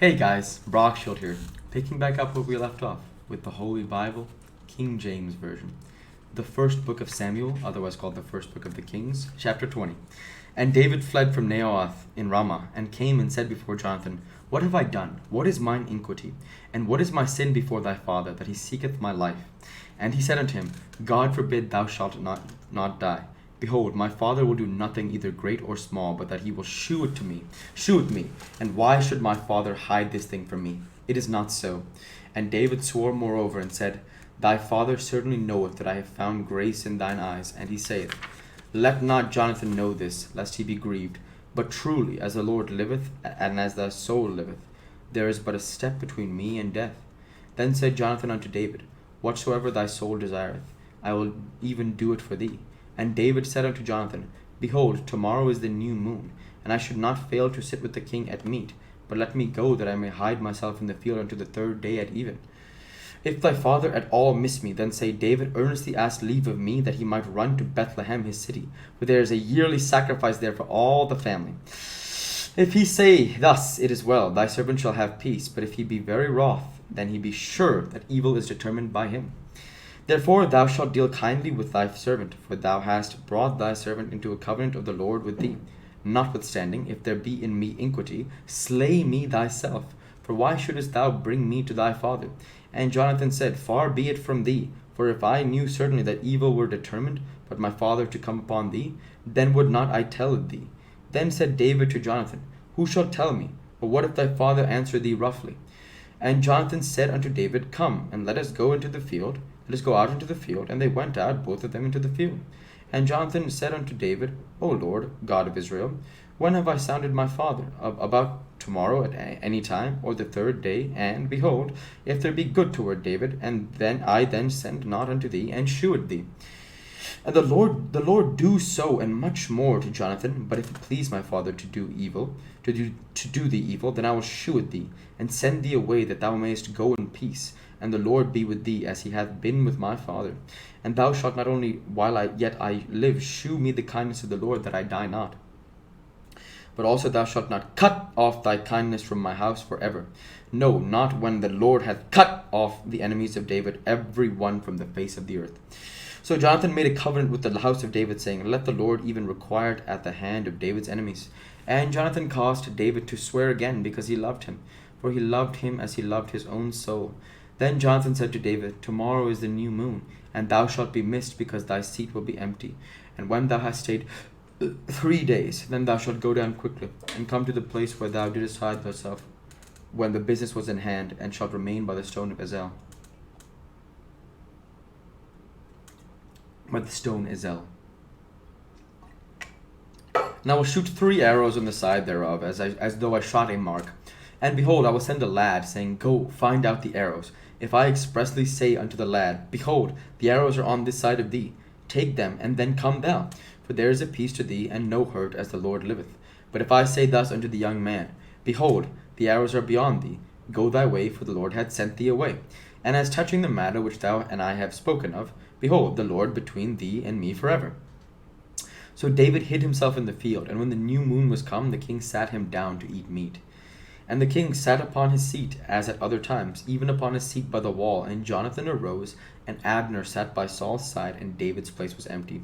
Hey guys, Brockshield here, picking back up where we left off with the Holy Bible, King James Version. The first book of Samuel, otherwise called the first book of the Kings, chapter 20. And David fled from Naioth in Ramah, and came and said before Jonathan, What have I done? What is mine iniquity? And what is my sin before thy father, that he seeketh my life? And he said unto him, God forbid thou shalt not die. Behold, my father will do nothing either great or small, but that he will shew it me. And why should my father hide this thing from me? It is not so. And David swore moreover, and said, Thy father certainly knoweth that I have found grace in thine eyes. And he saith, Let not Jonathan know this, lest he be grieved. But truly, as the Lord liveth, and as thy soul liveth, there is but a step between me and death. Then said Jonathan unto David, Whatsoever thy soul desireth, I will even do it for thee. And David said unto Jonathan, Behold, tomorrow is the new moon, and I should not fail to sit with the king at meat, but let me go, that I may hide myself in the field unto the third day at even. If thy father at all miss me, then say, David earnestly asked leave of me, that he might run to Bethlehem his city, for there is a yearly sacrifice there for all the family. If he say thus, it is well, thy servant shall have peace. But if he be very wroth, then he be sure that evil is determined by him. Therefore thou shalt deal kindly with thy servant, for thou hast brought thy servant into a covenant of the Lord with thee. Notwithstanding, if there be in me iniquity, slay me thyself. For why shouldest thou bring me to thy father? And Jonathan said, Far be it from thee, for if I knew certainly that evil were determined, but my father to come upon thee, then would not I tell it thee. Then said David to Jonathan, Who shall tell me? Or what if thy father answer thee roughly? And Jonathan said unto David, Come, and let us go into the field. Let us go out into the field. And they went out, both of them, into the field. And Jonathan said unto David, O Lord, God of Israel, when have I sounded my father? About tomorrow at any time, or the third day? And, behold, if there be good toward David, and then I send not unto thee, and shew it thee. And the Lord do so, and much more to Jonathan. But if it please my father to do evil, to do thee evil, then I will shew it thee, and send thee away, that thou mayest go in peace. And the Lord be with thee, as he hath been with my father. And thou shalt not only while I live shew me the kindness of the Lord, that I die not, but also thou shalt not cut off thy kindness from my house forever. No, not when the Lord hath cut off the enemies of David, every one from the face of the earth. So Jonathan made a covenant with the house of David, saying, Let the Lord even require it at the hand of David's enemies. And Jonathan caused David to swear again, because he loved him, for he loved him as he loved his own soul. Then Jonathan said to David, Tomorrow is the new moon, and thou shalt be missed, because thy seat will be empty. And when thou hast stayed 3 days, then thou shalt go down quickly, and come to the place where thou didst hide thyself, when the business was in hand, and shalt remain by the stone of Ezel. By the stone Ezel. And I will shoot 3 arrows on the side thereof, as though I shot a mark. And behold, I will send a lad, saying, Go, find out the arrows. If I expressly say unto the lad, Behold, the arrows are on this side of thee, take them, and then come thou. For there is a peace to thee, and no hurt, as the Lord liveth. But if I say thus unto the young man, Behold, the arrows are beyond thee, go thy way, for the Lord hath sent thee away. And as touching the matter which thou and I have spoken of, behold, the Lord between thee and me forever. So David hid himself in the field, and when the new moon was come, the king sat him down to eat meat. And the king sat upon his seat, as at other times, even upon his seat by the wall. And Jonathan arose, and Abner sat by Saul's side, and David's place was empty.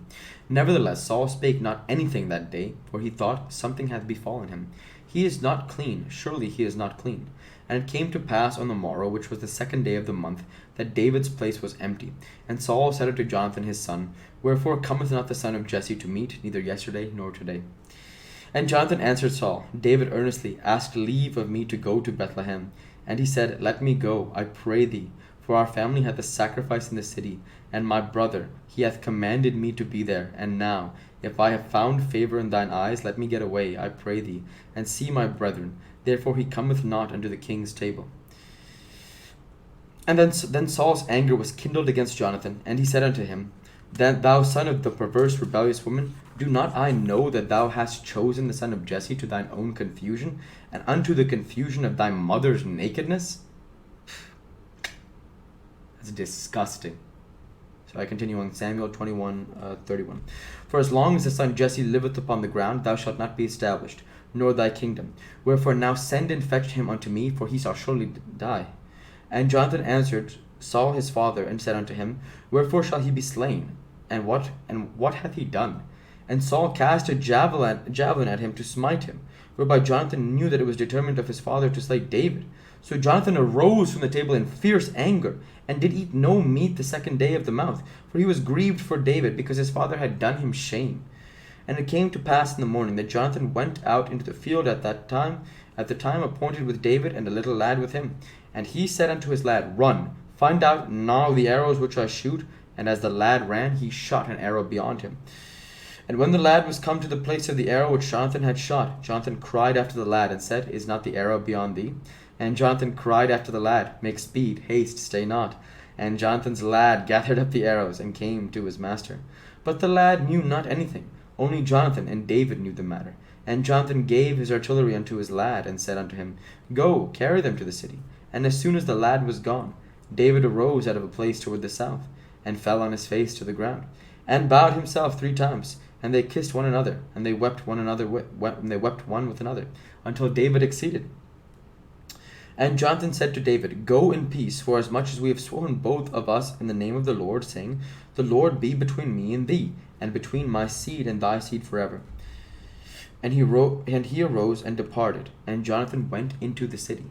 Nevertheless Saul spake not anything that day, for he thought, Something hath befallen him. He is not clean, surely he is not clean. And it came to pass on the morrow, which was the 2nd day of the month, that David's place was empty. And Saul said unto Jonathan his son, Wherefore cometh not the son of Jesse to meat, neither yesterday nor today? And Jonathan answered Saul, David earnestly asked leave of me to go to Bethlehem. And he said, Let me go, I pray thee, for our family hath a sacrifice in the city, and my brother, he hath commanded me to be there. And now, if I have found favor in thine eyes, let me get away, I pray thee, and see my brethren. Therefore he cometh not unto the king's table. And then Saul's anger was kindled against Jonathan, and he said unto him, Thou son of the perverse rebellious woman, do not I know that thou hast chosen the son of Jesse to thine own confusion, and unto the confusion of thy mother's nakedness? That's disgusting. So I continue on Samuel 21:31. For as long as the son Jesse liveth upon the ground, thou shalt not be established. nor thy kingdom. Wherefore now send and fetch him unto me, for he shall surely die. And Jonathan answered Saul his father, and said unto him, Wherefore shall he be slain? And what hath he done? And Saul cast a javelin at him to smite him, whereby Jonathan knew that it was determined of his father to slay David. So Jonathan arose from the table in fierce anger, and did eat no meat the second day of the month, for he was grieved for David, because his father had done him shame. And it came to pass in the morning that Jonathan went out into the field at the time appointed with David, and a little lad with him. And he said unto his lad, Run, find out now the arrows which I shoot. And as the lad ran, he shot an arrow beyond him. And when the lad was come to the place of the arrow which Jonathan had shot, Jonathan cried after the lad, and said, Is not the arrow beyond thee? And Jonathan cried after the lad, Make speed, haste, stay not. And Jonathan's lad gathered up the arrows, and came to his master. But the lad knew not anything, only Jonathan and David knew the matter. And Jonathan gave his artillery unto his lad, and said unto him, Go, carry them to the city. And as soon as the lad was gone, David arose out of a place toward the south, and fell on his face to the ground, and bowed himself 3 times. And they kissed one another, and they wept one with another, until David exceeded. And Jonathan said to David, Go in peace, for as much as we have sworn both of us in the name of the Lord, saying, The Lord be between me and thee, and between my seed and thy seed forever. And he arose and departed, and Jonathan went into the city.